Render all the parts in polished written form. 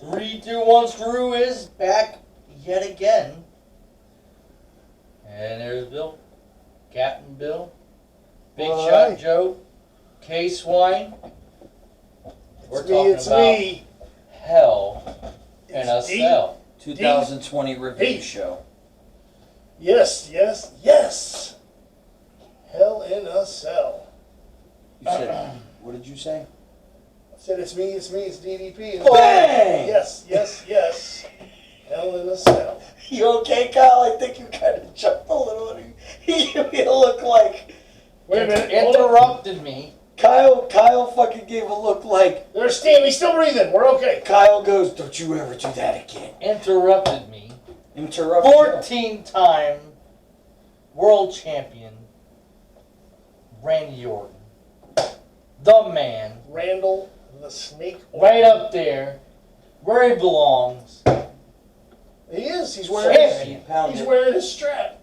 3-2-1 Screw is back yet again. And there's Bill. Captain Bill. Big Shot Joe. K-Swine. We're talking about Hell in a Cell. 2020 review show. Yes, yes, yes. Hell in a Cell. You said, what did you say? I said it's me, it's DDP. Bang! Yes, yes, yes. Hell in a Cell. You okay, Kyle? I think you kind of jumped a little. He gave me a look like... Wait a minute. Interrupted me. Kyle fucking gave a look like... There's Steve. He's still breathing. We're okay. Kyle goes, don't you ever do that again. Interrupted me. Interrupted. 14-time world champion Randy Orton. The man. Randall the Snake. Right up there where he belongs. He is. He's wearing his strap.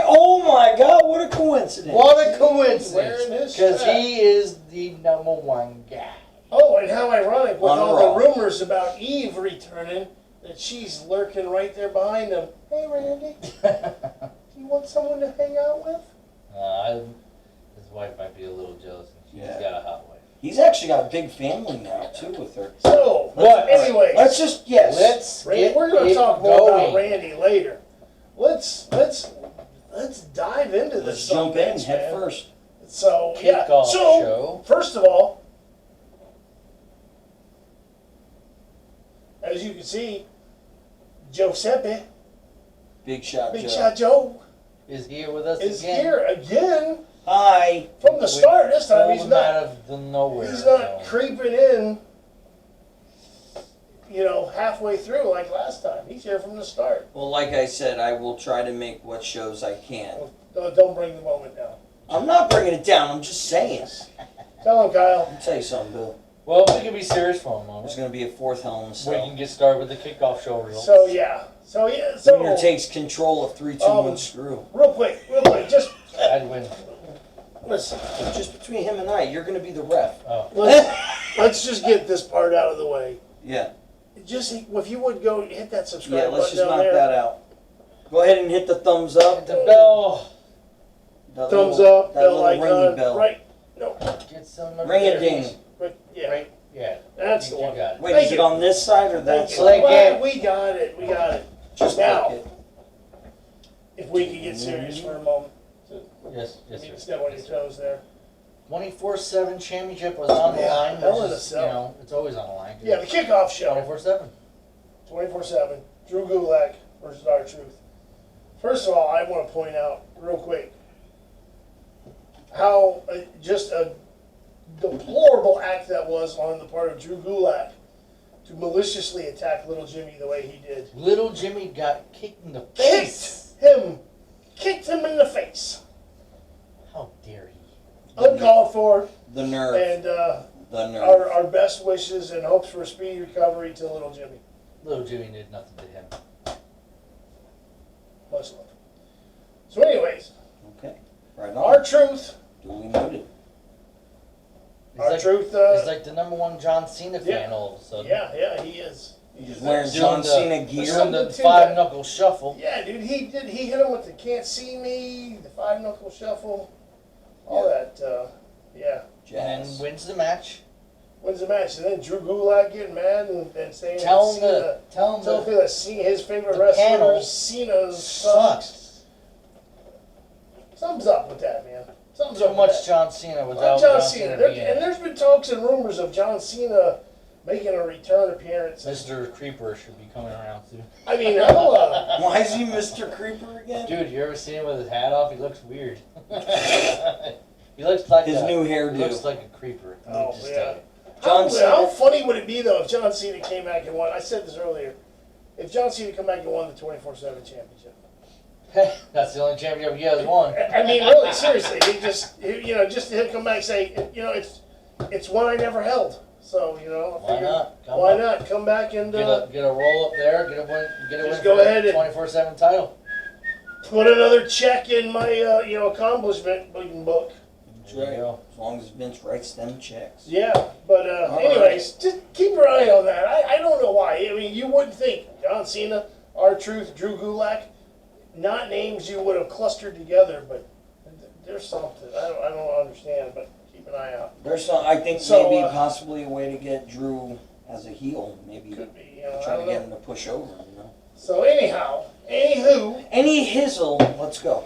Oh my God, what a coincidence. What a coincidence. Wearing his Because strap. he is the #1 guy. Oh, and how ironic with On all Raw. the rumors about Eve returning that she's lurking right there behind him. Hey, Randy, do you want someone to hang out with? His wife might be a little jealous. She's Yeah. got a hot wife. He's actually got a big family now, too, with her. So, What? anyway, Let's just, yes. we're going to talk more about Randy later. Let's dive into this. Let's jump in head first. So, Kickoff So, show. first of all, as you can see, Giuseppe, Big Shot Big Joe. Shot Joe, Is here with us is again. here again Hi. from the start. This time Pulled he's him not. out of the nowhere. He's not zone. creeping in, halfway through like last time. He's here from the start. Well, like I said, I will try to make what shows I can. Don't bring the moment down. I'm not bringing it down, I'm just saying. Tell him, Kyle. Let me tell you something, Bill. Well, if we can be serious for a There's moment, going to be a fourth Hell in a we Cell. can get started with the kickoff show results. So yeah. Winner takes control of 3-2-1 Screw. Real quick, just I'd win. listen. Just between him and I, you're going to be the ref. Oh. Let's just get this part out of the way. Yeah. Just if you would go hit that subscribe Yeah, let's button just down knock there. that out. Go ahead and hit the thumbs up. The bell. That Thumbs little- up, that bell little ringy icon, bell. right? No, Get some Ring it, there. Danny. but yeah, Right? Yeah. that's the You one. got it. Wait, Thank is it you. on this side or that Thank you. side? Click it. We got it. We got it. Just Now, click it. if we could get serious for a moment, Yes, you need to yes, step on your toes there. 24/7 championship was on the Yeah, line. Hell which in a is, Cell. it's always on the line. Yeah, the kickoff show, 24/7. 24/7. Drew Gulak versus R-Truth. First of all, I want to point out real quick how just a deplorable act that was on the part of Drew Gulak to maliciously attack Little Jimmy the way he did. Little Jimmy got kicked in the face. Kicked him in the face. How dare he? Uncalled for. The nerve. And The nerve. our best wishes and hopes for a speedy recovery to Little Jimmy. Little Jimmy did nothing to him. Much love. So anyways, Okay. Right on. R-Truth. Duly noted. R-Truth. He's like the #1 John Cena fan Yeah. all of a sudden. Yeah, he is. He's wearing Doing John the- Cena gear. Doing the Something to 5-knuckle shuffle. Yeah, dude, he hit him with the can't see me, the 5-knuckle shuffle, all that, yeah. And Jazz. wins the match. Wins the match, and then Drew Gulak getting mad and saying Tell him that his favorite the wrestler, panel Cena, sucks. sucks. Something's up with that, man. Something's Too up with much that. John Cena Well, without John John Cena. Cena There- being and there's been talks and rumors of John Cena making a return appearance. Mr. Creeper should be coming around too. I mean, Why is he Mr. Creeper again? Dude, you ever seen him with his hat off? He looks weird. He looks like His new He hairdo. looks like a creeper. let me Oh, just yeah. tell you. John Cena. How funny would it be though if John Cena came back and won? I said this earlier. If John Cena come back and won the 24/7 championship. That's the only championship he has won. I mean, really, seriously, just to him come back and say, it's one I never held. So I Why figured, not? Come why up. not come back and Get a roll up there. Get a win Just for go ahead the and- 24/7 title. put another check in my accomplishment book. That's There you right. go. As long as Vince writes them checks. Yeah, but All anyways, just keep your eye on that. I don't know why. I mean, you wouldn't think John Cena, R-Truth, Drew Gulak, not names you would have clustered together, but there's something. I don't understand, but keep an eye out. There's some. I think So, maybe possibly a way to get Drew as a heel. Maybe Could be, I try to don't get know. him to push over. You know. So anyhow, anywho, Any hizzle. Let's go.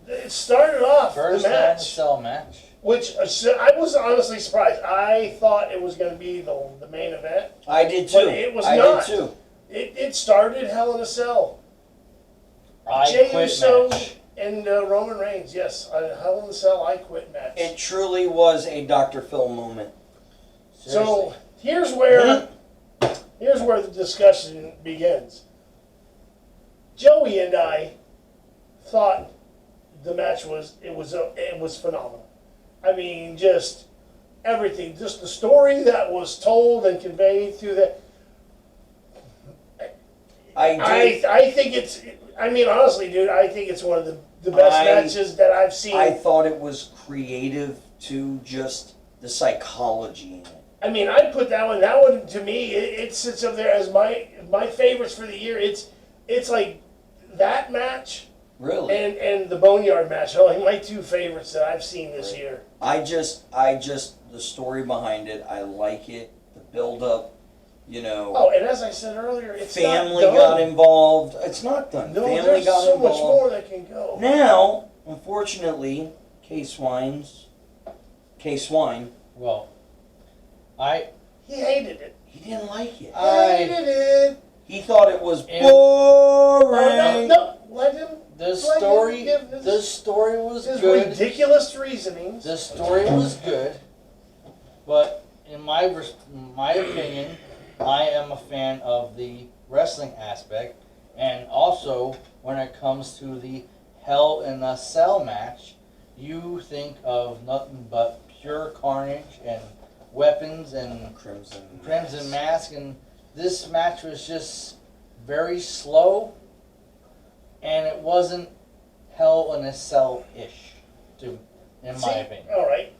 it started off First the man to match, sell match. which I was honestly surprised. I thought it was going to be the main event. I did too. But it was I not. did too. It started Hell in a Cell. I Jey quit Uso match. and Roman Reigns, yes, a Hell in a Cell I Quit match. It truly was a Dr. Phil moment. So here's where the discussion begins. Joey and I thought the match was phenomenal. I mean, just everything, just the story that was told and conveyed through that. I think it's. I mean, honestly, dude, I think it's one of the best matches that I've seen. I thought it was creative to just the psychology in it. I mean, I put that one. That one to me, it sits up there as my favorites for the year. It's like that match Really. and the Boneyard match are like my two favorites that I've seen this year. I just the story behind it. I like it. The build up. You know. Oh, and as I said earlier, it's Family not done. got involved. It's not done. No, Family there's got so involved. much more that can go. Now, unfortunately, K-Swine, Well, He hated it. he didn't like it. Hated it. He thought it was And- boring. No, let him. the him story, give his- the story was His good. ridiculous reasonings. The story was good, but in my opinion, I am a fan of the wrestling aspect, and also when it comes to the Hell in a Cell match, you think of nothing but pure carnage and weapons and Crimson Mask, and this match was just very slow, and it wasn't Hell in a Cell-ish, in my opinion. All right.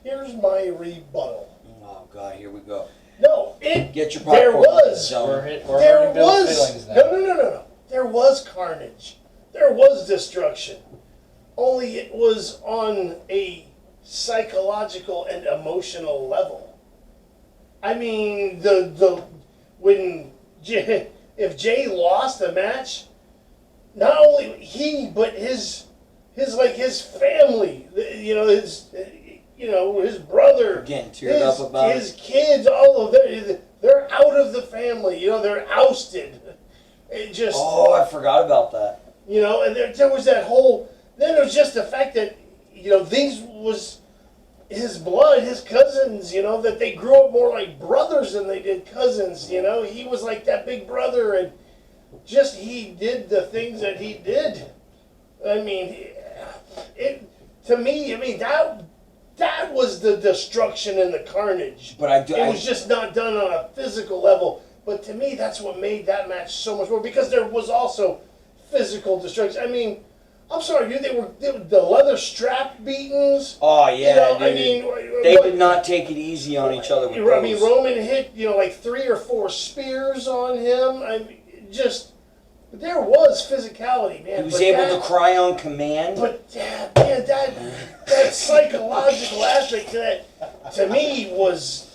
Here's my rebuttal. Oh God, here we go. No, Get your There popcorn. was. Gentlemen. We're there hurting Bill's was feelings now. no. There was carnage. There was destruction. Only it was on a psychological and emotional level. I mean, if Jay lost the match, not only he but his family, his brother, Getting teared up about his kids, all of they're out of the family. They're ousted. It just Oh, I forgot about that. and there was that whole. Then it was just the fact that these was his blood, his cousins. That they grew up more like brothers than they did cousins. He was like that big brother, and just he did the things that he did. I mean, to me, that was the destruction and the carnage. But It was just not done on a physical level. But to me, that's what made that match so much more, because there was also physical destruction. I mean, I'm sorry, dude. They were the leather strap beatings. Oh yeah, dude. I mean, they did not take it easy on each other. With I mean, those. Roman hit like 3 or 4 spears on him. I mean, there was physicality, man. He was able to cry on command. But yeah, man, that psychological aspect to that, to me, was.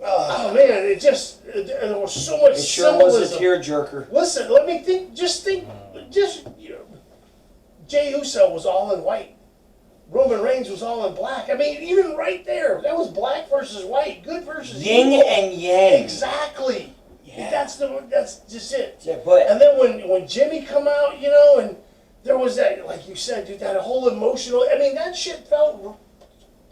Oh man, there was so much It sure symbolism. was a tearjerker. Listen, let me think. Just Jey Uso was all in white. Roman Reigns was all in black. I mean, even right there, that was black versus white, good versus Yin evil. and yang. Exactly. Yeah. That's just it. Yeah, but And then when Jimmy come out, and there was that, like you said, dude, that whole emotional. I mean, that shit felt.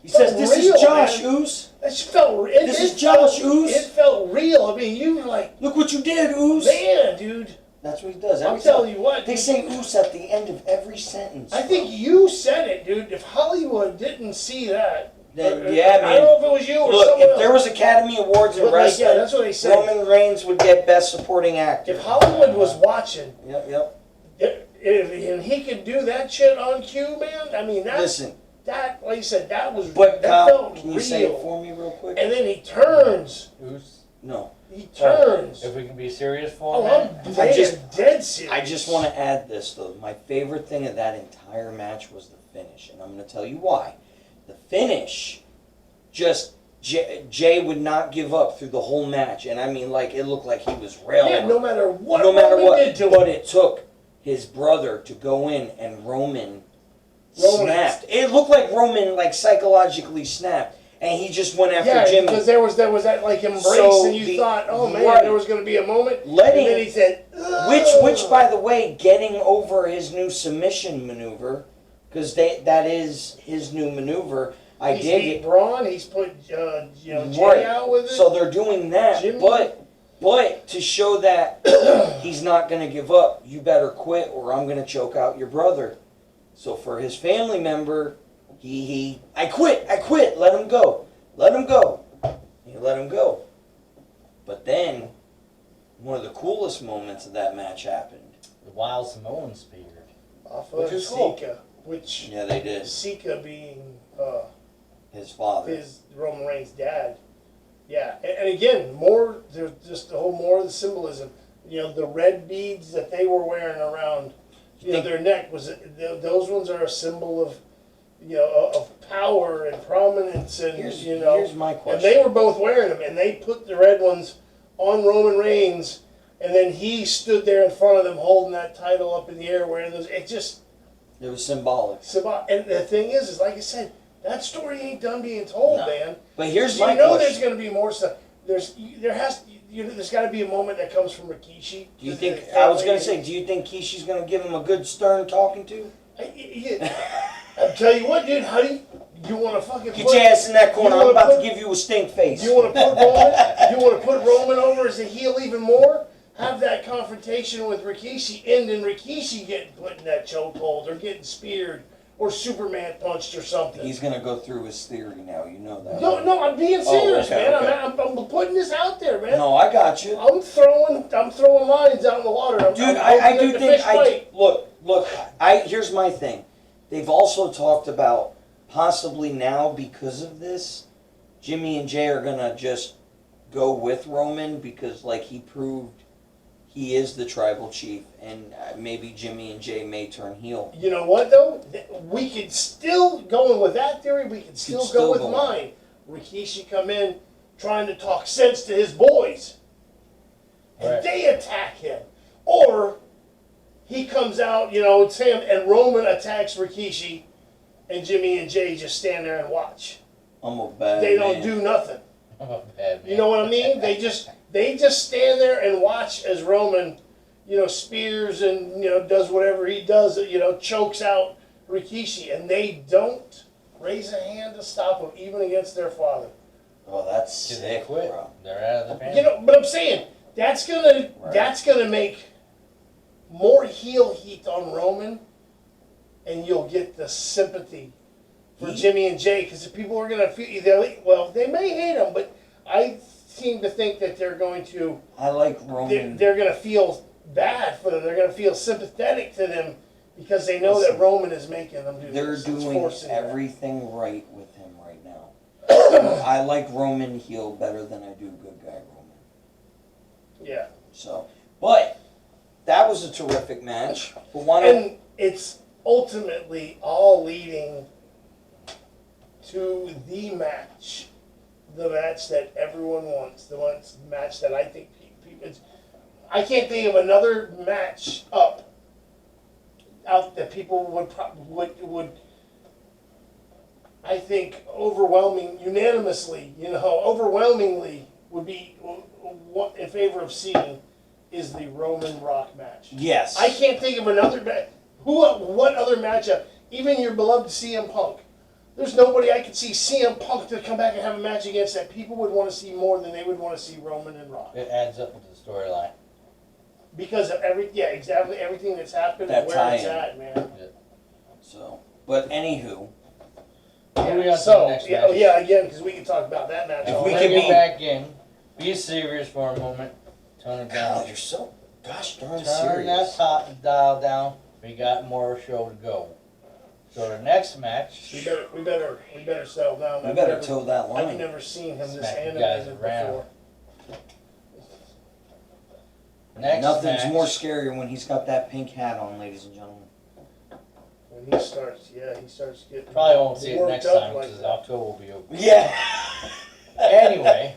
he says, "This real, is Josh man. Oos. That shit felt. This is Josh Oos. It felt real. I mean, you were like, Look what you did, Oos." man, dude. That's what he does. I'm Every telling time. you what. They dude. say Oos at the end of every sentence. I think you said it, dude. If Hollywood didn't see that, Then, yeah, I man. don't know if it was you or Look, someone if else. there was Academy Awards in But, like, wrestling, yeah, that's what they said. Roman Reigns would get Best Supporting Actor. If Hollywood was watching, Yep. and he could do that shit on cue, man. I mean, Listen, that, like you said, that was but that Kyle, felt can you real. say it for me real quick? And then he turns. Who's, No. He turns. if we can be serious for Oh, a minute. I'm I dead, just- dead serious. I just want to add this though. My favorite thing of that entire match was the finish, and I'm going to tell you why. The finish, just Jay would not give up through the whole match, and I mean, like it looked like he was railing. Yeah, no matter what. no matter Roman what. did to But him. it took his brother to go in, and Roman Roman- snapped. It looked like Roman like psychologically snapped, and he just went after Yeah, Jimmy. because there was that like embrace, So and you the- thought, oh man, right. there was going to be a moment. Letting- and then he said, "Ugh." Which, by the way, getting over his new submission maneuver, because that is his new maneuver. I he's dig beat it. Braun. He's put Jay Right. out with it. So they're doing that, Jimmy- but to show that he's not going to give up, you better quit, or I'm going to choke out your brother. So for his family member, I quit, let him go. He let him go. But then, one of the coolest moments of that match happened. The Wild Samoan spear. off which of is cool. Sika, which Yeah, they did. Sika being His father. his Roman Reigns' dad. Yeah, and again, there's just the whole more of the symbolism. You know, the red beads that they were wearing around, their neck those ones are a symbol of, of power and prominence, and Here's my question. and they were both wearing them, and they put the red ones on Roman Reigns, and then he stood there in front of them holding that title up in the air, wearing those. It just, It was symbolic. and the thing is like I said, that story ain't done being told, No. man. But here's You my know there's question. going to be more stuff. There's got to be a moment that comes from Rikishi. Do you think, I was going to say, do you think Kishi's going to give him a good stern talking to? I'll tell you what, dude. How do you want to fucking Get your ass in that corner. you I'm wanna about put- to give you a stink face. You want to put Roman? You want to put Roman over as a heel even more? Have that confrontation with Rikishi, end in Rikishi getting put in that chokehold or getting speared or Superman punched or something. He's going to go through his theory now. You know that. No, I'm being serious, okay, man. okay. I'm putting this out there, man. No, I got you. I'm throwing lines out in the water. Dude, I'm I hoping do that the think, fish bite. look, here's my thing. They've also talked about possibly now because of this, Jimmy and Jay are going to just go with Roman because like he proved he is the tribal chief, and maybe Jimmy and Jay may turn heel. You know what though? We could still going with that theory. We could still still go with go mine. Rikishi come in trying to talk sense to his boys, and Right. they attack him, or he comes out, it's him, and Roman attacks Rikishi, and Jimmy and Jay just stand there and watch. I'm a bad They don't man. do nothing. I'm a bad man. You know what I mean? They just stand there and watch as Roman, spears and does whatever he does. Chokes out Rikishi, and they don't raise a hand to stop him, even against their father. Oh, that's Did they sick, quit? bro. They're out of the family. But I'm saying that's gonna Right. that's gonna make more heel heat on Roman, and you'll get the sympathy for He- Jimmy and Jay, because the people are gonna feel they may hate him, but I seem to think that they're going to. I like Roman. They're going to feel bad for them. They're going to feel sympathetic to them because they know Listen, that Roman is making them do They're this. It's doing forcing them. everything right with him right now. I like Roman heel better than I do good guy Roman. Yeah. So, but that was a terrific match. But why don't And it's ultimately all leading to the match. The match that everyone wants. The match that I think people. I can't think of another match out that people would I think unanimously would be in favor of seeing is the Roman Rock match. yes, I can't think of another match. What other matchup? Even your beloved CM Punk. There's nobody I could see CM Punk to come back and have a match against that people would want to see more than they would want to see Roman and Rock. It adds up with the storyline. Because of exactly everything that's happened That and where it's tie-in. at, man. So, but anywho, Moving on to the So, next yeah, match. again, because we can talk about that match If all we night. could Bring be- it back in. Be serious for a moment. Tone it God, down. you're so gosh darn Turn that serious. dial down. We got more show to go. So the next match, We better settle down. We better toe that I've line. never seen him this Smack you guys animated around. before. next Nothing's match, more scary when he's got that pink hat on, ladies and gentlemen. When he starts getting probably won't see it worked next up time like because that. October will be over. Yeah. Anyway,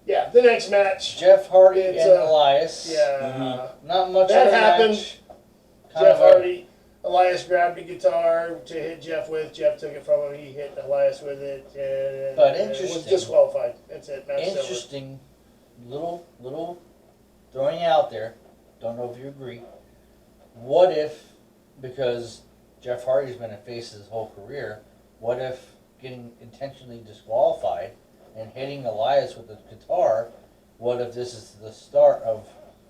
Yeah, the next match. Jeff Hardy It's, and Elias. Yeah, Not much That of a happened. match. Kind Jeff of a- Hardy. Elias grabbed the guitar to hit Jeff with. Jeff took it from him. He hit Elias with it. And But was interesting. disqualified. That's it. Match over. Interesting little throwing out there. Don't know if you agree. What if, because Jeff Hardy's been a face his whole career, what if getting intentionally disqualified and hitting Elias with the guitar, what if this is the start of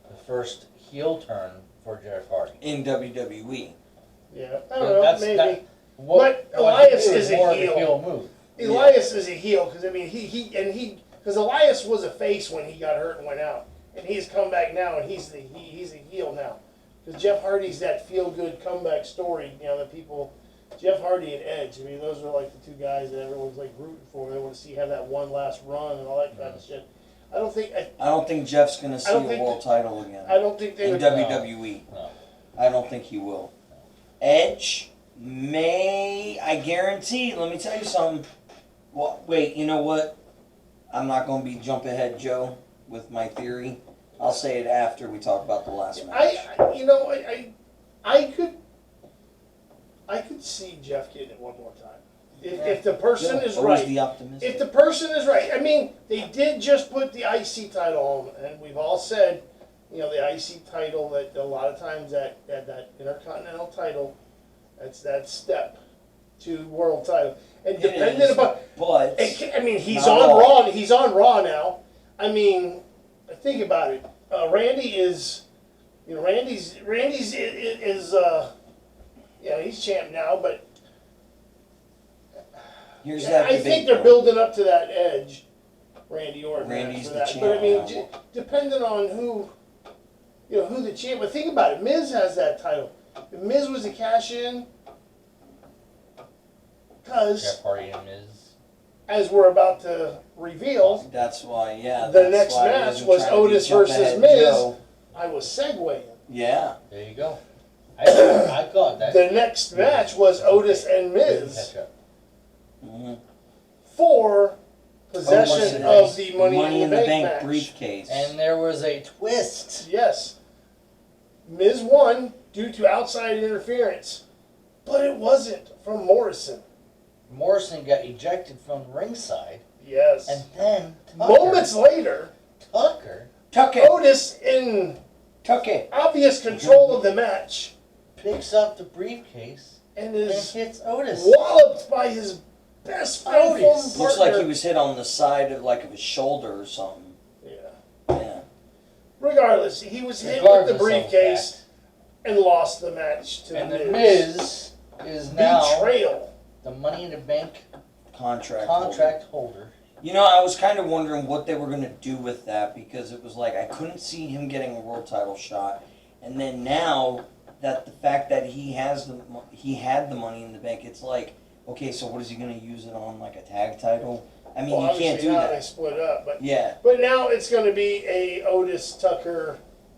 the first heel turn for Jeff Hardy? In WWE. Yeah, I don't know. That's Maybe. not- What But Elias he did is a more of heel. move. Elias is a heel because I mean because Elias was a face when he got hurt and went out, and he's come back now and he's a heel now. Because Jeff Hardy's that feel good comeback story, you know, that people, Jeff Hardy and Edge. I mean, those are like the two guys that everyone's like rooting for. They want to see have that one last run and all that kind of shit. I don't think Jeff's gonna see don't a think world title again I don't think they in would. WWE. No. I don't think he will. Edge may, I guarantee. Let me tell you something. Well, wait, you know what? I'm not going to be jump ahead, Joe, with my theory. I'll say it after we talk about the last match. I could see Jeff getting it one more time if the person is Always right. the optimistic. If the person is right, I mean, they did just put the IC title on, and we've all said, you know, the IC title that a lot of times that Intercontinental title, that's that step to world title, and It depending is, upon. but I mean, he's Not on all. Raw. He's on Raw now. I mean, think about it. Randy is, you know, Randy's he's champ now, but here's yeah, that I debate. think they're though. building up to that Edge, Randy Orton. Randy's for the that. champ But I mean, now. depending on who the champ. But think about it. Miz has that title. If Miz was a cash in, because Jeff Hardy and Miz. as we're about to reveal, That's why, yeah. The that's next why I match wasn't was trying to be Otis jump versus ahead, Miz. Joe. I was segueing. Yeah. There you go. I caught that. The next match was Otis and Miz Catch up. Mhm. for possession of the Money in the Bank match. briefcase. And there was a twist. Yes. Miz won due to outside interference, but it wasn't from Morrison. Morrison got ejected from ringside, Yes. and then Moments later, Tucker Tuck it. Otis, in Tuck it. obvious control of the match, picks up the briefcase and and is hits Otis. walloped by his best friend, Otis. former Looks partner. like he was hit on the side of his shoulder or something. Yeah. Yeah. Regardless, he was hit with Regardless the of briefcase that. and lost the match to And the the Miz is now Betrayal. the Money in the Bank Contract. holder. You know, I was kind of wondering what they were going to do with that because it was like I couldn't see him getting a world title shot, and then now that the fact that he had the Money in the Bank, it's like, okay, so what is he going to use it on, like a tag title? I mean, Well, you can't obviously do now they that. split up, Yeah, but now it's going to be a Otis Tucker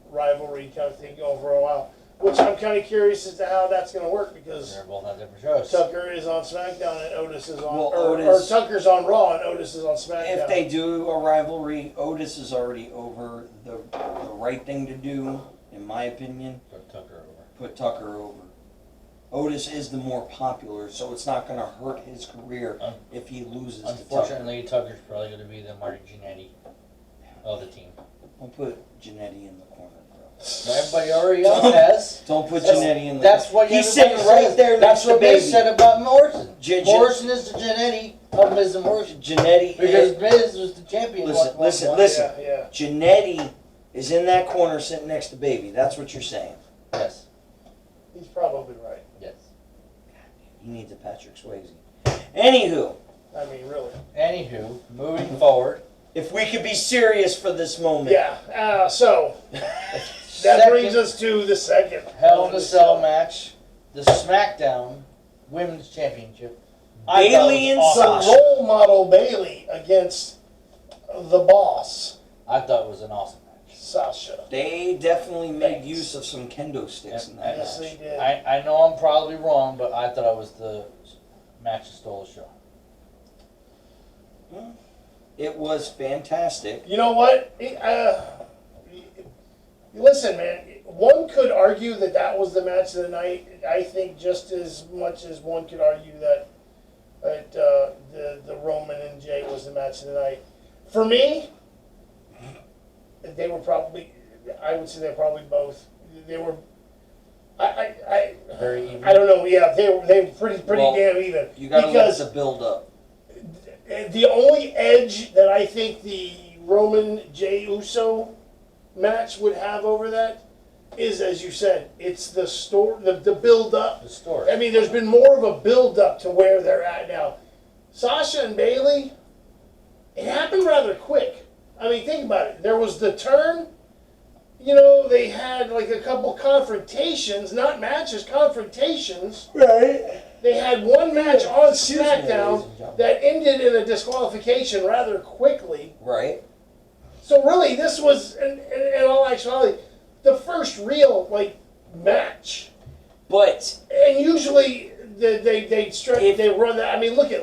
rivalry kind of thing going for a while, which I'm kind of curious as to how that's going to work because They're both on different shows. Tucker is on SmackDown and Otis is on, Well, or Otis- Tucker's on Raw and Otis is on SmackDown. if they do a rivalry, Otis is already over. The right thing to do, in my opinion, Put Tucker over. put Tucker over. Otis is the more popular, so it's not going to hurt his career if he loses to Tucker. Unfortunately, Tucker's probably going to be the Marty Jannetty of the team. Don't put Jannetty in the corner, bro. Everybody already else has. Don't put That's- Jannetty in the That's what He's everybody sitting right says. there That's next to what they Baby. said about Morrison. J- Morrison is the Jannetty of Miz and Morrison. Jannetty. Because Miz was the champion. Listen, listen, one. listen. Yeah, yeah. Jannetty is in that corner sitting next to Baby. That's what you're saying. Yes. He's probably right. Yes. He needs a Patrick Swayze. Anywho, I mean, really. Anywho, moving forward. if we could be serious for this moment. Yeah. So That brings us to the second Hell in a Cell match, the SmackDown Women's Championship. I thought it Bayley and was awesome. The role model Bailey against the boss, I thought it was an awesome match. Sasha. They definitely made Thanks. use of some kendo sticks in that Yes, match. they did. I know I'm probably wrong, but I thought it was the match that stole the show. It was fantastic. You know what? Listen, man. One could argue that that was the match of the night. I think just as much as one could argue that the Roman and Jay was the match of the night. For me, they were probably. I would say they're probably both. They were. Very even. I don't know. Yeah, they were pretty Well, damn even. You gotta Because let the build up. the only edge that I think the Roman Jey Uso match would have over that is, as you said, it's the build up. The story. I mean, there's been more of a build up to where they're at now. Sasha and Bailey, it happened rather quick. I mean, think about it. There was the turn. You know, they had like a couple confrontations, not matches, confrontations. Right. They had one match on Excuse me, ladies SmackDown and gentlemen. that ended in a disqualification rather quickly. Right? So really, this was, in all actuality, the first real match. But And usually they run that. I mean, look at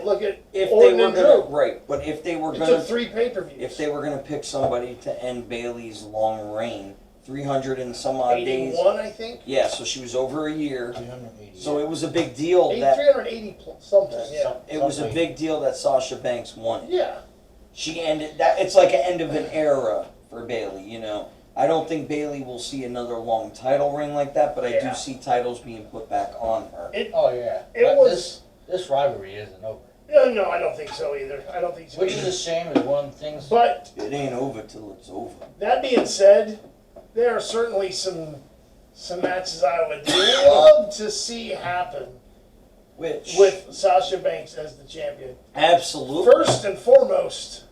if Orton they were and gonna Drew. right, but if they were It gonna took 3 pay-per-views. if they were gonna pick somebody to end Bailey's long reign, 300 and some odd days. 81, I think. Yeah, so she was over a year. 380. So it was a big deal that 380 something. Yeah. it was a big deal that Sasha Banks won. Yeah. She ended that. It's like an end of an era for Bailey. You know, I don't think Bailey will see another long title reign like that, but I Yeah. do see titles being put back on her. Oh yeah. It But was. this rivalry isn't over. No, I don't think so either. I don't think so. Which is either. a shame. Is one of the things. But It ain't over till it's over. that being said, there are certainly some matches I would love to see happen Which with Sasha Banks as the champion. absolutely. First and foremost,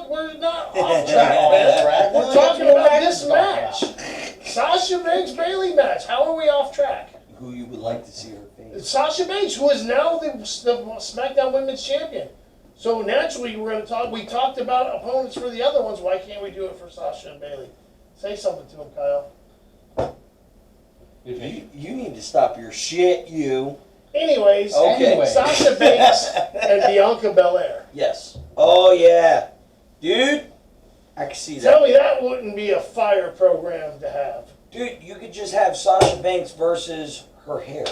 we're not off track, man. We're talking about this match, Sasha Banks Bailey match. How are we off track? Who you would like to see her face? Sasha Banks, who is now the SmackDown Women's Champion. So naturally, we're going to talk. We talked about opponents for the other ones. Why can't we do it for Sasha and Bailey? Say something to him, Kyle. You need to stop your shit, you. Anyways, Okay. Sasha Banks and Bianca Belair. Yes. Oh yeah, dude. I can see Tell that. me that wouldn't be a fire program to have. Dude, you could just have Sasha Banks versus her hair.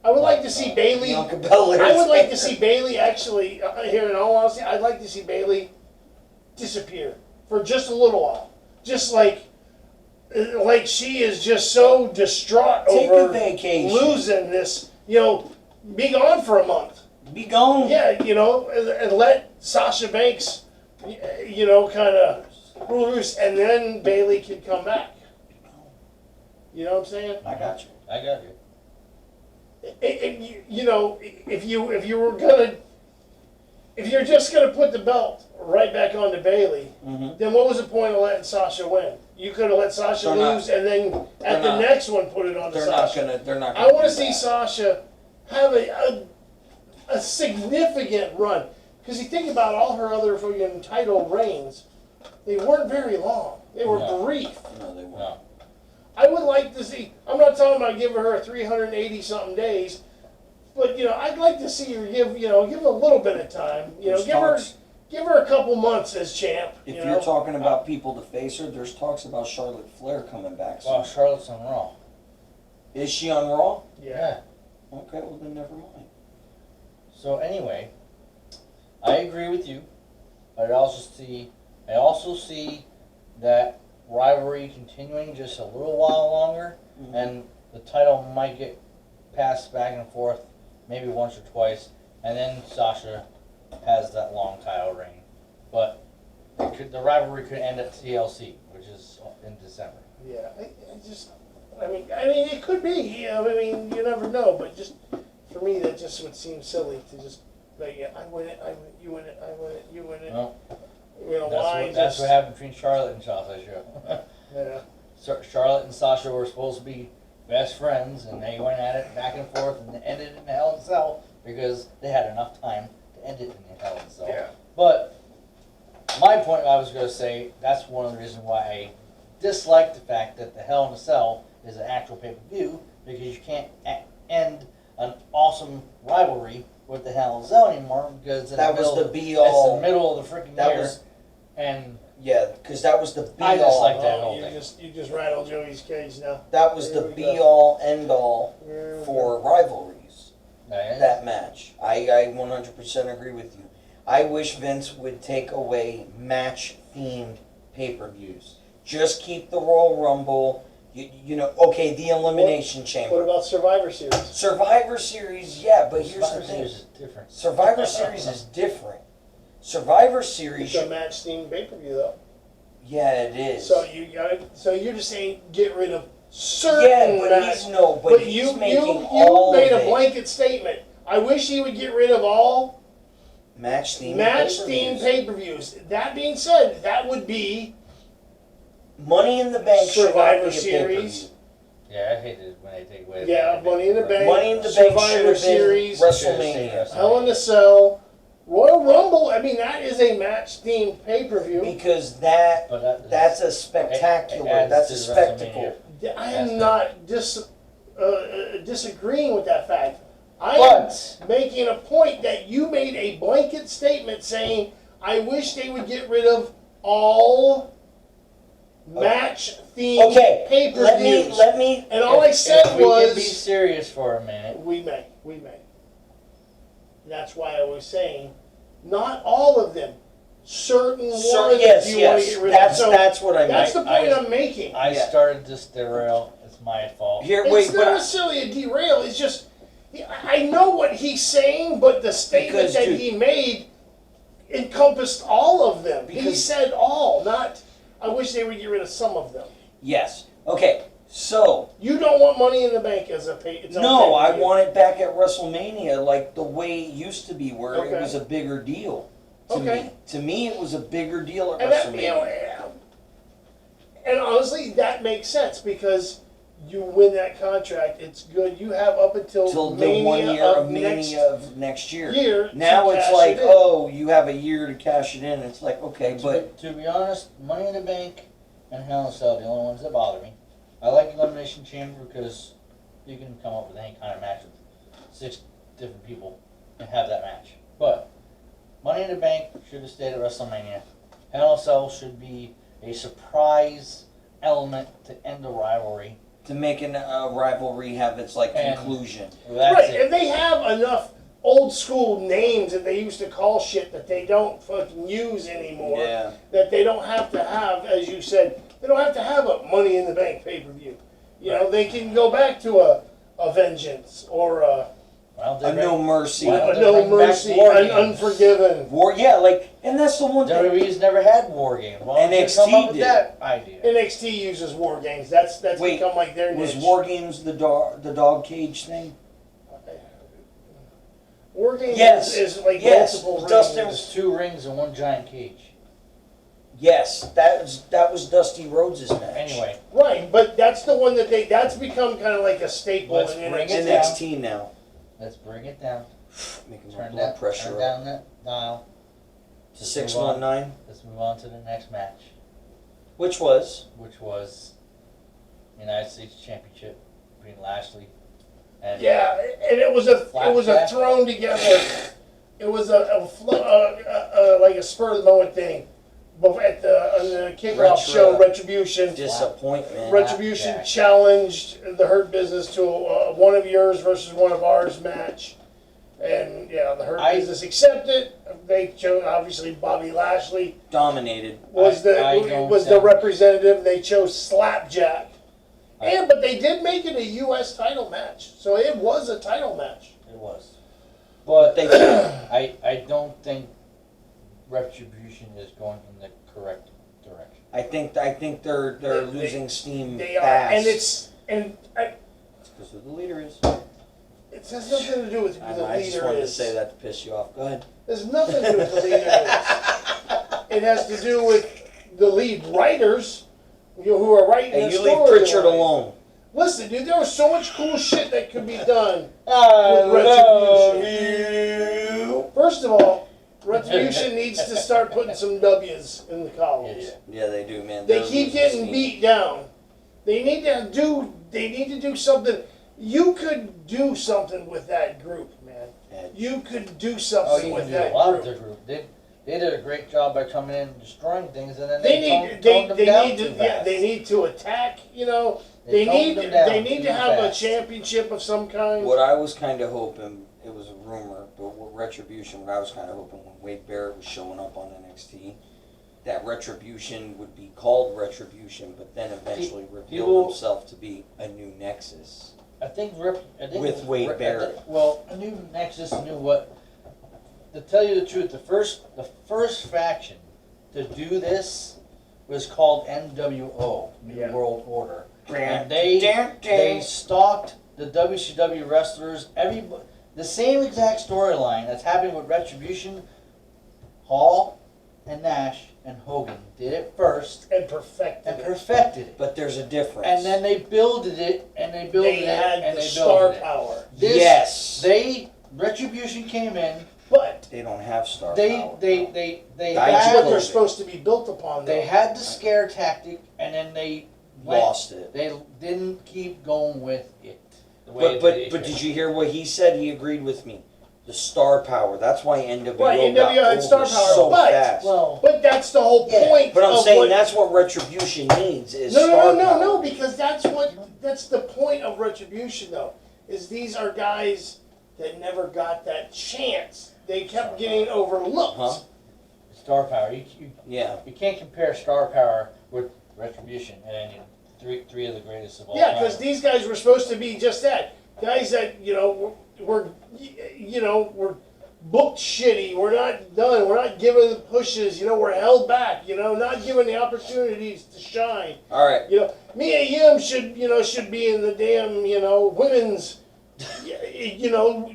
I would like to see Bailey. Bianca Belair's I would like hair. to see Bailey actually. Here, in all honesty, I'd like to see Bailey disappear for just a little while. Just like she is just so distraught Take over a vacation. losing this. You know, be gone for a month. Be gone. Yeah, you know, and let Sasha Banks, you know, kind of rule loose, and then Bailey can come back. You know what I'm saying? I got you. I got you. You know, if you're just gonna put the belt right back onto Bailey, Mm-hmm. then what was the point of letting Sasha win? You could have let Sasha They're not- lose and then at the not- next one put it on to They're not Sasha. gonna. They're not. I Gonna want to do see that. Sasha have a significant run, because you think about all her other fucking title reigns, they weren't very long. They were No. brief. No, they won't. No. I would like to see. I'm not talking about giving her 380 something days, but you know, I'd like to see her give her a little bit of time. You know, There's give her talks- a couple months as champ. If you you're know? talking about people to face her, there's talks about Charlotte Flair coming back. Well, Soon. Charlotte's on Raw. Is she on Raw? yeah. Okay, well then never mind. So anyway, I agree with you. I also see that rivalry continuing just a little while longer, Mhm. and the title might get passed back and forth, maybe once or twice, and then Sasha has that long title reign. But the rivalry could end at TLC, which is in December. Yeah. I mean, it could be. You know, I mean, you never know. But just for me, that just would seem silly to just like, yeah, I win it, you win it, I win it, you win it. Well, You know why? That's what happened between Charlotte and Sasha show. Yeah. Charlotte and Sasha were supposed to be best friends, and they went at it back and forth, and it ended in Hell in a Cell because they had enough time to end it in Hell in a Cell. Yeah. But my point, I was going to say, that's one of the reasons why I dislike the fact that the Hell in a Cell is an actual pay-per-view, because you can't end an awesome rivalry with the Hell in a Cell anymore, because That was the be-all. It's the middle of the freaking That year, was- and Yeah, because that was the I be just all. like that whole you thing. you just rattled Joey's cage now. That was There the we go. be all end all There we for rivalries. Yeah. That match. I 100% agree with you. I wish Vince would take away match themed pay-per-views. Just keep the Royal Rumble. You know, okay, the Elimination What Chamber. about Survivor Series? Survivor Series, yeah, but here's the Survivor thing. Series is different. Survivor Series is different. Survivor Series, It's a match themed pay per view though. yeah, it is. So you got it. So you're just saying get rid of certain yeah, but match. he's no, but he's you making all made of a it blanket statement. I wish he would get rid of all match themed match themed pay-per-views. pay per views. That being said, that would be Money in the Bank should not Survivor be a Series. pay-per-view. Yeah, I hate it when they take away. Yeah, Money in the Bank. Money in the Bank Survivor should have been Series. WrestleMania. Hell in a Cell, Royal Rumble. I mean, that is a match themed pay per view. Because that's a spectacular. It adds That's a to spectacle. I That's am not disagreeing with that fact. I But- am making a point that you made a blanket statement saying, I wish they would get rid of all match themed Okay, pay per let views. me. And all I said if we can be was, serious for a minute. we may. That's why I was saying, not all of them. Certain ones Yes, you want to yes. get rid of. That's So that's what I that's meant. the point I- I'm making. I Yeah. started this derail. It's my fault. Here, It's wait, not but necessarily a derail. It's just I know what he's saying, but the statement Because, that dude- he made encompassed all of them. He Because- said all, not. I wish they would get rid of some of them. yes. Okay, so You don't want Money in the Bank as a pay. It's no, I pay-per-view. want it back at WrestleMania, like the way it used to be, where Okay. it was a bigger deal. To Okay. me, it was a bigger deal at And that, WrestleMania. and honestly, that makes sense because you win that contract. It's good. You have up until Till the Mania 1 year of of Mania of next year. year. Now to it's cash like, it in. oh, you have a year to cash it in. It's like, okay, but to be honest, Money in the Bank and Hell in a Cell are the only ones that bother me. I like Elimination Chamber because you can come up with any kind of match with 6 different people and have that match. But Money in the Bank should have stayed at WrestleMania. Hell in a Cell should be a surprise element to end the rivalry. to make a rivalry have its like And- conclusion. That's Right, it. and they have enough old school names that they used to call shit that they don't fucking use anymore. Yeah. That they don't have to have, as you said, they don't have to have a Money in the Bank pay per view. You know, they can go back to a Vengeance or a Well, A No Mercy. Why don't they No bring back Mercy, War an Games? Unforgiven. War, yeah, like, and that's the one thing. WWE's never had war games. Why don't you NXT come up with did. that idea? NXT uses War Games. That's Wait, become like their Was niche. War Games the dog cage thing? War Games Yes, is like yes, multiple Dustin- rings. There's 2 rings and 1 giant cage. Yes, that was Dusty Rhodes' match. Anyway, Right, but that's the one that's become kind of like a staple Let's in bring NXT. it down. NXT now. let's bring it down. Making my Turn blood that pressure turn up. down that dial. To 619, Let's move on to the next match, which was which was United States Championship between Lashley and Yeah, and it was a Flapjack. thrown together. It was like a spur of the moment thing. But at the kickoff show, Retribution. disappointment. Retribution Flapjack. challenged the Hurt Business to a one of yours versus one of ours match, and yeah, the Hurt Business accepted. They chose obviously Bobby Lashley Dominated. was the don't representative. They chose Slapjack, but they did make it a U.S. title match, so it was a title match. it was. But They I don't think Retribution is going in the correct direction. I think they're They- losing steam They are, fast. and it's because who the leader is. it has nothing to do with I who know, the I just leader wanted is. to say that to piss you off. Go ahead. There's nothing to do with the leader is. It has to do with the lead writers, who are writing Hey, the you leave story. Pritchard alone. Listen, dude, there was so much cool shit that could be done. I With love Retribution. you. First of all, Retribution needs to start putting some W's in the columns. Yeah. Yeah, they do, man. They They're keep losing getting steam. beat down. They need to do something. You could do something with that group, man. Yeah. You could do Oh, something you with can do a that lot group. with the group. They did a great job by coming in and destroying things, and then They they toned them down need too to fast. they need to attack. You know, They toned them down they need too to have fast. a championship of some kind. What I was kind of hoping, it was a rumor, but with Retribution, what I was kind of hoping when Wade Barrett was showing up on NXT, that Retribution would be called Retribution, but then eventually reveal will- himself to be a new Nexus. I think With Wade Rip- Barrett. Well, I knew Nexus knew what. To tell you the truth, the first faction to do this was called NWO, New Yeah. World Order, and they stalked the WCW wrestlers. The same exact storyline that's happening with Retribution. Hall and Nash and Hogan did it first and perfected and it. perfected it. But there's a difference. And then they builded it, and they built They it, had and the they star built it. power, Yes. Retribution came in. but They don't have star They power. that's what they're Had- supposed to be built upon. they Though. had the scare tactic, and then they went, lost it. They didn't keep going with it. The way But did you hear what he said? He agreed with me. The star power. That's why NWO Right, got NWO had over star power, so but- fast. Well, But that's the whole Yeah, point. But I'm of saying what, that's what Retribution needs is no, star no, power. no, because that's the point of Retribution, though. Is these are guys that never got that chance. They kept getting overlooked. Huh? star power. Yeah. You can't compare star power with Retribution and any three of the greatest of all Yeah, time. because these guys were supposed to be just that. Guys that, were booked shitty. We're not done. We're not given the pushes. We're held back. Not given the opportunities to shine. All right. Mia Yim should be in the damn, women's,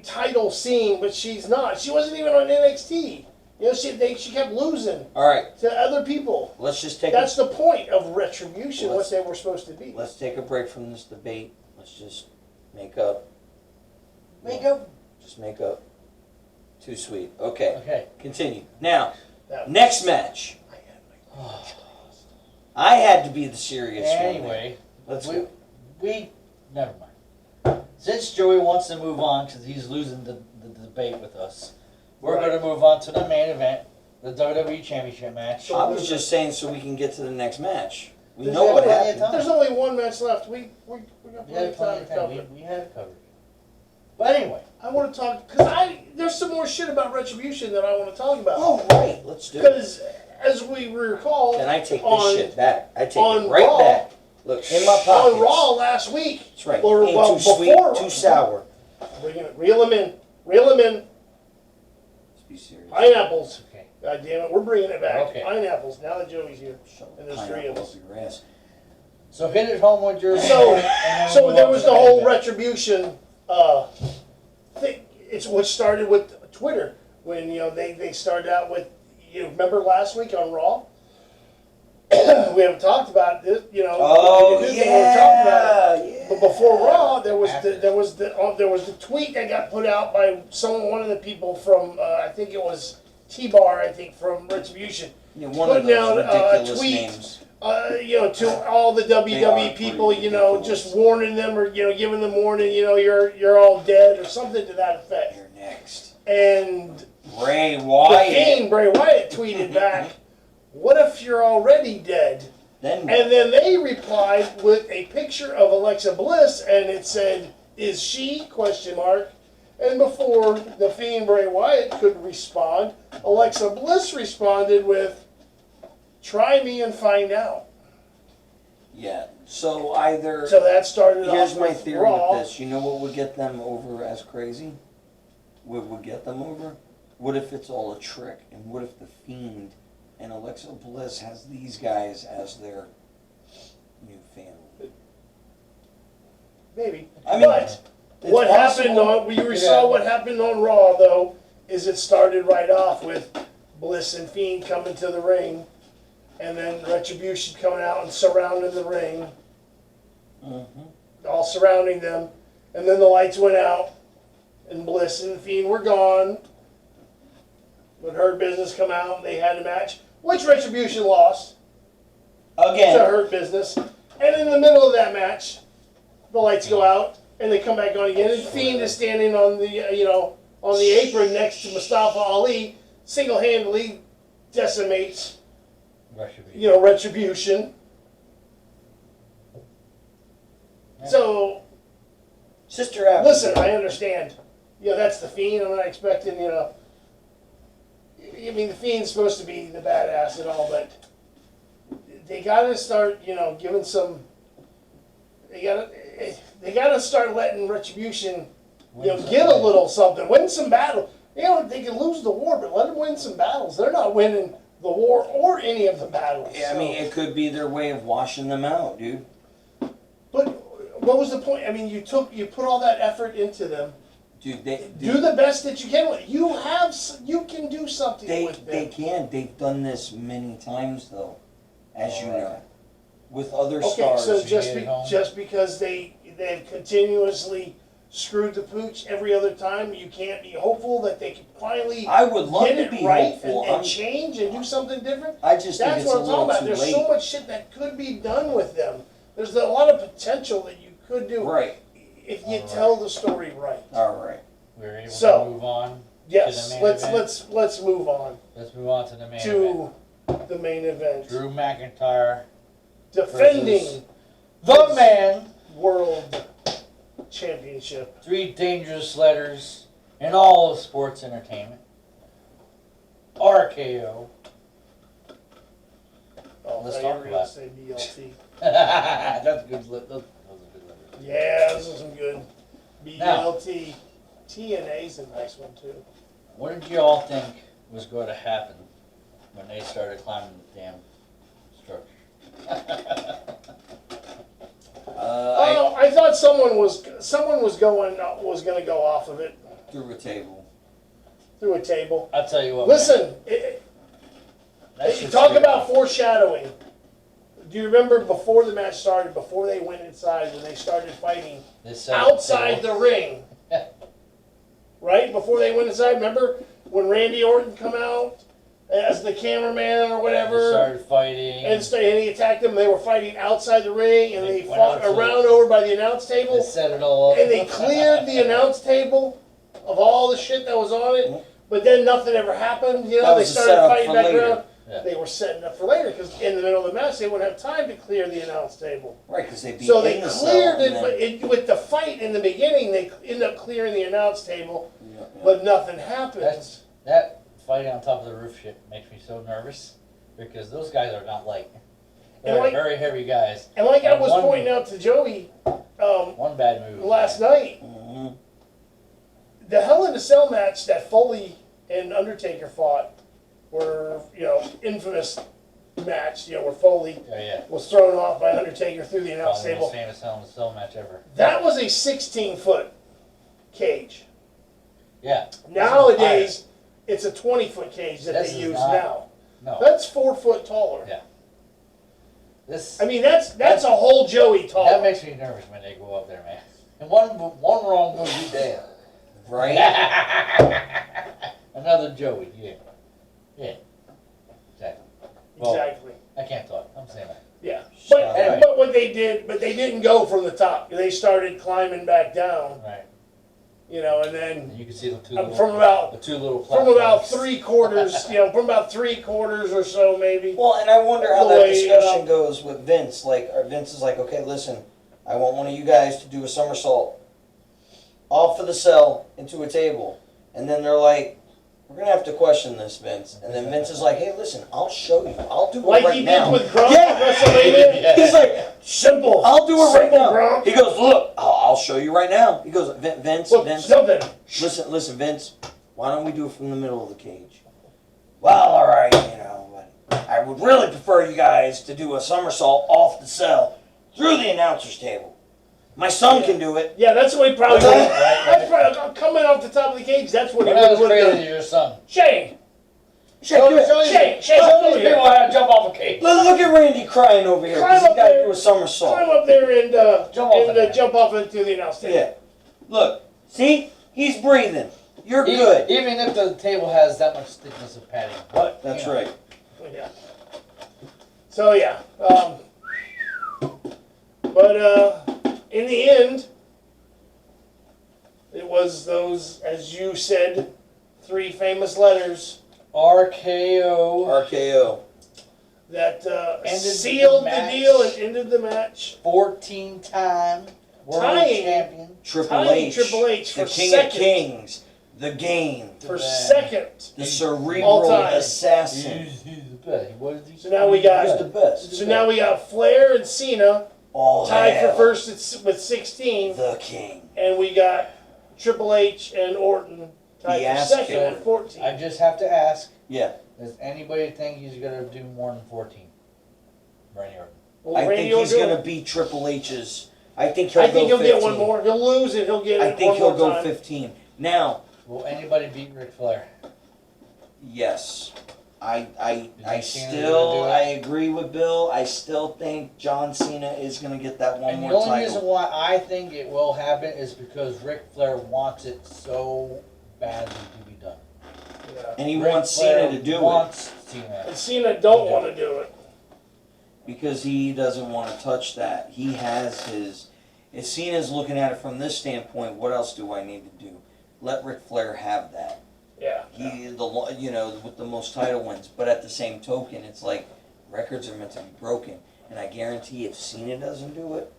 title scene, but she's not. She wasn't even on NXT. She kept losing All right. to other people. Let's just take. That's the point of Retribution, what Let's- they were supposed to be. Let's take a break from this debate. Let's just make up. Make up. Just make up. Too sweet. Okay. Okay. Continue. Now, That- next match. I had to be the serious one. Anyway, Let's we go. never mind. Since Joey wants to move on because he's losing the debate with us, we're Right. going to move on to the main event, the WWE Championship match. I was just saying so we can get to the next match. We There's know what only- happened. time. There's only one match left. We got We plenty had of plenty time of to time. cover. We had it covered. But anyway, I want to talk because there's some more shit about Retribution that I want to talk about. Oh, right. Let's do it. Because as we recall, Can I take this on- shit back? I take on it right Raw- back. Look, in my pockets. on Raw last week, That's right. or Ain't well too sweet, before too sour. reel them in, Let's be serious. pineapples. okay. God damn it, we're bringing it back. Okay. Pineapples. Now that Joey's here, Shove and there's pineapple three of up us. your ass. So hit it home with your So- and then So move there on was to the main whole event. Retribution thing. It's what started with Twitter when they started out with remember last week on Raw. We haven't talked about this. Oh, we didn't talk about it. yeah. But before Raw, there was After. there was the tweet that got put out by one of the people from I think it was T-Bar, I think from Retribution. Yeah, one of Putting those out a ridiculous tweet. names. To all the They WWE are people, pretty ridiculous. just warning them or giving them warning, you're all dead or something to that effect. You're next. And Bray the Wyatt. Fiend, Bray Wyatt, tweeted back, "What if you're already dead?" Then what? And then they replied with a picture of Alexa Bliss, and it said, "Is she?" ? And before the Fiend Bray Wyatt could respond, Alexa Bliss responded with, "Try me and find out." Yeah. So either. So that started Here's off my with theory Raw. with this. You know what would get them over as crazy? What would get them over? What if it's all a trick? And what if the Fiend and Alexa Bliss has these guys as their new family? Maybe. I mean, but it's what happened possible. on we saw what happened on Raw though is it started right off with Bliss and Fiend coming to the ring, and then Retribution coming out and surrounding the ring, all surrounding them, and then the lights went out, and Bliss and Fiend were gone. But Hurt Business come out, and they had a match, which Retribution lost to Again, Hurt Business. And in the middle of that match, the lights go out, and they come back on again, and Fiend is standing on the on the apron next to Mustafa Ali, single-handedly decimates Retribution. Yeah. So Sister Abigail. listen, I understand. That's the Fiend. I'm not expecting I mean, the Fiend's supposed to be the badass and all, but they gotta start, giving some. They gotta start letting Retribution, get a little something, win some battle. They can lose the war, but let them win some battles. They're not winning the war or any of the battles. Yeah, I mean, it could be their way of washing them out, dude. But what was the point? I mean, you put all that effort into them. Dude, Do the best that you can with it. You can do something with them. they can. They've done this many times, though, as you know, with other Okay, stars. so get it home. just because they've continuously screwed the pooch every other time, you can't be hopeful that they can finally I would love get to it be right hopeful. and change and do something different. I just think That's it's a what I'm talking little about. too There's late. so much shit that could be done with them. There's a lot of potential that you could do Right. if you tell the story right. All right. We're able So, to move on. Yes, main let's event? let's move on Let's move on to the main event. to the main event. Drew McIntyre, Defending the man, World Championship. 3 dangerous letters in all of sports entertainment. RKO. Oh, Let's I thought you talk were gonna about it. say BLT. That's good. Those are good letters. Yeah, this is some good Now. BLT. TNA's a nice one too. What did you all think was going to happen when they started climbing the damn structure? I thought someone was going to go off of it Through a table. through a table. I'll tell you what. Listen, that you shit talk scared about me. foreshadowing. Do you remember before the match started, before they went inside, when they started fighting They set up outside table. the ring? Right before they went inside, remember when Randy Orton come out as the cameraman or They whatever, started fighting. and he attacked them. They were fighting outside the ring, and They they went fought out to- around over by the announce They table, set it all up. and they cleared the announce table of all the shit that was on it. But then nothing ever happened. That They was a started setup fighting for back later. around. Yeah. They were setting up for later because in the middle of the match they wouldn't have time to clear the announce table. Right, because they beat So they in the cleared cell it, and then- but with the fight in the beginning, they end up clearing the announce table, Yeah, yeah. but nothing happens. That fighting on top of the roof shit makes me so nervous because those guys are not light. And They're like- very heavy guys. And like I was One- pointing out to Joey One bad move. last night, Mhm. the Hell in a Cell match that Foley and Undertaker fought were, infamous match, where Foley Oh, yeah. was thrown off by Undertaker through the announce Probably the table. most famous Hell in a Cell match ever. That was a 16-foot cage. Yeah. Nowadays, it's a 20-foot cage that This they is use not- now. No. That's 4 foot taller. Yeah. This I mean, that's a whole Joey that taller. makes me nervous when they go up there, man. And one wrong move, you dead. Right? Another Joey. Yeah. Yeah. Exactly. Well, Exactly. I can't talk. I'm saying that. Yeah. Anyway. But what they did, but they didn't go from the top. They started climbing back down, Right. and then And you can see the two from little, about the two little from about platforms. 3/4, from about 3/4 or so maybe. Well, and I wonder how The that way, discussion goes with Vince. Like, Vince is like, okay, listen, I want one of you guys to do a somersault off of the cell into a table. And then they're like, we're going to have to question this, Vince. And then Vince is like, hey, listen, I'll show you. I'll do it Like right he now. did with Gronk Yeah. at WrestleMania. Yeah. He's like, Simple. I'll do it right Simple, now. Gronk. He goes, look, I'll show you right now. He goes, Vince, Look, Vince, something. listen, Vince, why don't we do it from the middle of the cage? Well, all right, but I would really prefer you guys to do a somersault off the cell through the announcer's table. My son can do it. Yeah, that's what he probably Right, would. That's probably coming off the top of the cage. That's what he We're not as would have crazy done. as your son. Shane, Show these Shane, people how to jump off a cage. Look at Randy crying over here because Climb he up got to there. do a somersault. Climb up there and Jump off into the announce table. Yeah. Look, see? He's breathing. You're Even- good. Even if the table has that much thickness of padding. But That's you know, right. Yeah. So yeah, but in the end, it was those, as you said, 3 famous letters RKO RKO. that Ended the sealed the match. deal and ended the match. 14-time world Tying. champion. Triple Tying H. Triple H The for King second. of Kings. The Game. For The second. The cerebral All-time. assassin. He's the best. What is he? So now we got- He's the best. So now we got Flair and Cena All tied hail for first with 16, the King. and we got Triple H and Orton tied for Fiasco. second at 14. I just have to ask, Yeah. does anybody think he's going to do more than 14? Randy Orton. Well, I Randy think he's Orton- going to beat Triple H's. I think he'll I think go he'll 15. get one more. He'll lose and he'll get I it think one he'll more go time. 15. Now, Will anybody beat Ric Flair? yes. I think Cena's still, gonna do it? I agree with Bill. I still think John Cena is going to get that one And the more only title. reason why I think it will happen is because Ric Flair wants it so badly to be done. Yeah. And he Ric wants Flair Cena to do it wants Cena. And Cena don't want to do it. because he doesn't want to touch that. He has his. If Cena's looking at it from this standpoint, what else do I need to do? Let Ric Flair have that. Yeah. With the most title wins. But at the same token, it's like records are meant to be broken, and I guarantee if Cena doesn't do it,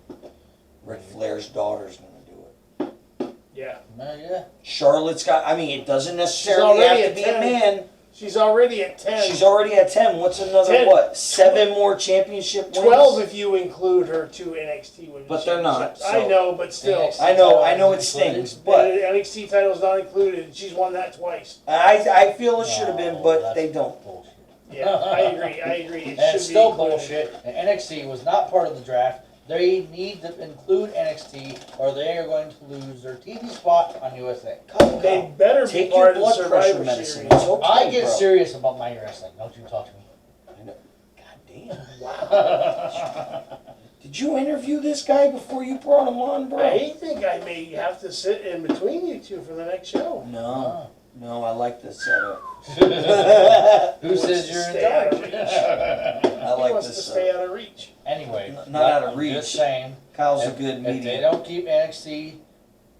Ric Flair's daughter's going to do it. Yeah. Yeah. Charlotte's got. I mean, it doesn't necessarily already have to at be a 10. man. She's already at 10. She's already at 10. What's another 10. what? 7 more championship wins. 12 if you include her 2 NXT women's But they're not, championships. I so- know, but still. NXT I know it titles stings, The but NXT title's not included, and she's won that twice. I feel it should have been, No, but that's they don't. Bullshit. Yeah, I agree. It And should it's be still included. bullshit. And NXT was not part of the draft. They need to include NXT, or they are going to lose their TV spot on USA. They better be Take part your of the blood pressure Survivor medicine. Series. It's okay, I get bro. serious about my wrestling. Don't you talk to me. God damn. Wow. Did you interview this guy before you brought him on, bro? I think I may have to sit in between you two for the next show. No, I like this setup. Who Wants says to you're stay out of in reach. charge? I He like wants to this stay setup. out of reach. Anyway, Not out of I'm reach. Just saying, Kyle's a if, good if they medium. don't keep NXT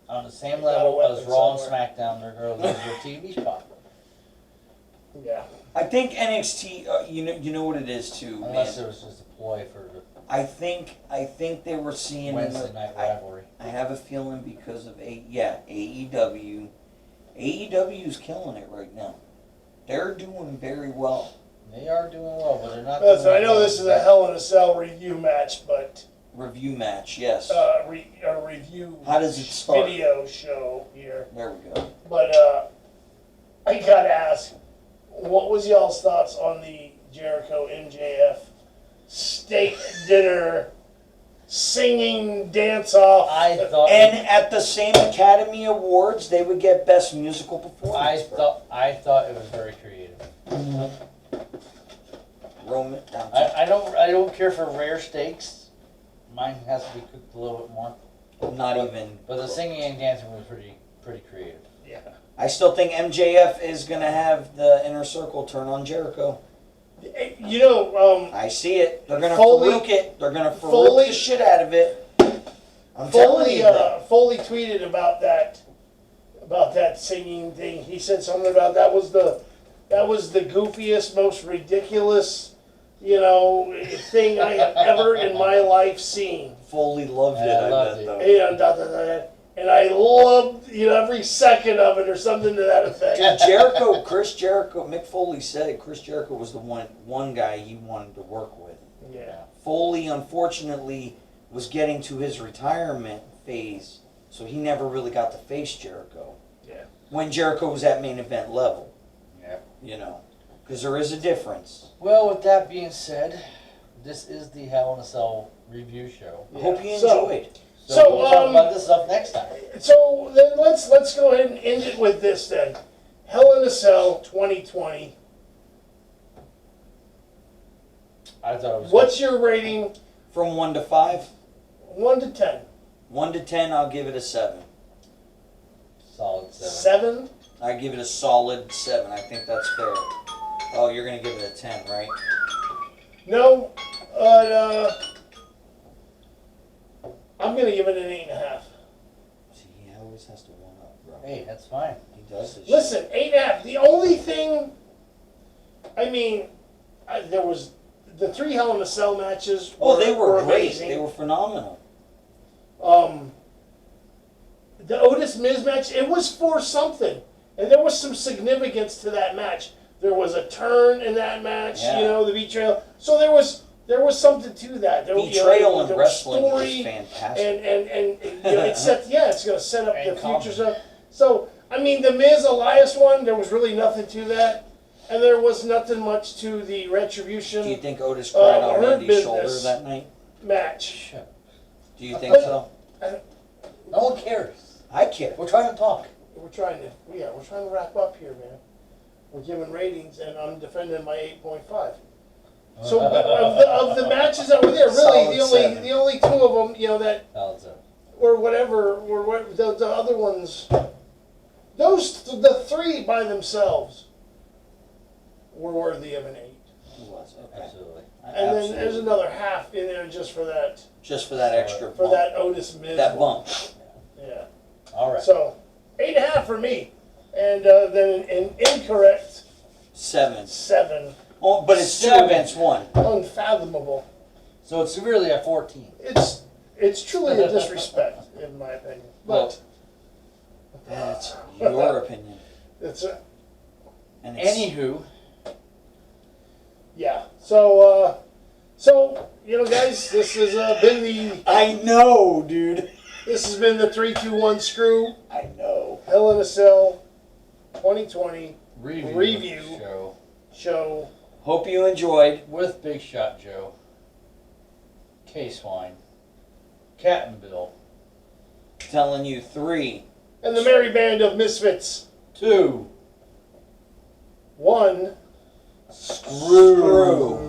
on the same Got a level as weapon Raw somewhere. and SmackDown, they're going to lose their TV spot. Yeah. I think NXT. You know what it is too, Unless man. it was just a ploy for the I think they were seeing. Wednesday night rivalry. I have a feeling because of AEW. AEW's killing it right now. They're doing very well. They are doing well, but they're not. Listen, doing I know well. this is a Hell in a Cell review match, but Review match, yes. a review How does it start? video show here. There we go. But I gotta ask, what was y'all's thoughts on the Jericho MJF steak dinner singing dance off? I thought. And at the same Academy Awards, they would get Best Musical Performance. I thought it was very creative. Roman down. I don't care for rare steaks. Mine has to be cooked a little bit more. Not even. But the singing and dancing was pretty creative. Yeah. I still think MJF is gonna have the inner circle turn on Jericho. You know, I see it. They're gonna Foley- Farouk it. They're gonna Farouk Foley- the shit out of it. I'm telling Foley you, bro. Foley tweeted about that singing thing. He said something about that was the goofiest, most ridiculous, thing I have ever in my life seen. Foley loved it. I I loved bet it. though. And I loved every second of it or something to that effect. Chris Jericho, Mick Foley said Chris Jericho was the one guy he wanted to work with. Yeah. Foley, unfortunately, was getting to his retirement phase, so he never really got to face Jericho. Yeah. When Jericho was at main event level, Yeah. because there is a difference. Well, with that being said, this is the Hell in a Cell review show. I hope you So- enjoyed. So we'll talk about this stuff next time. So then let's go ahead and end it with this then. Hell in a Cell 2020. I thought it was. What's your rating? From 1 to 5? 1 to 10. 1 to 10, I'll give it a 7. Solid 7. 7. I give it a solid 7. I think that's fair. Oh, you're gonna give it a 10, right? No, I'm gonna give it an 8.5. See, he always has to one up, bro. Hey, that's fine. He does this. Listen, 8.5. The only thing, I mean, there was the 3 Hell in a Cell matches. Oh, they were great. amazing. They were phenomenal. The Otis Miz match, it was for something, and there was some significance to that match. There was a turn in that match, Yeah. you know, the betrayal. So there was something to that. There, Betrayal in there was wrestling was story, fantastic. and you know, it's it's going to set up And the comedy. future stuff. So I mean, the Miz Elias one, there was really nothing to that, and there was nothing much to the Retribution Do you think Otis cried on her Randy's shoulder business. that night? match. Shit. Do you think so? No one cares. I care. We're trying to talk. We're trying to wrap up here, man. We're giving ratings, and I'm defending my 8.5. So of the matches that were there, really Solid the only 2 of them, you know, that Solid 7. or whatever, the other ones, the 3 by themselves were worthy of an 8. He was. Okay. Absolutely. And then there's Absolutely. another half in there just for that Just for that extra for bump. that Otis Miz. That one. bump. Yeah. All right. So 8.5 for me, and then an incorrect 7. 7. Oh, but it's 2 7. against 1. Unfathomable. So it's severely at 14. It's truly a disrespect, in my opinion. But That's your opinion. it's And it's, Anywho, yeah. So you know, guys, this has been the I know, dude. this has been the 3-2-1 Screw I know. Hell in a Cell 2020 review show show. Hope you enjoyed. with Big Shot Joe, K-Swine, Cat and Bill, Telling you 3. And the merry band of misfits. 2. 1. Screw.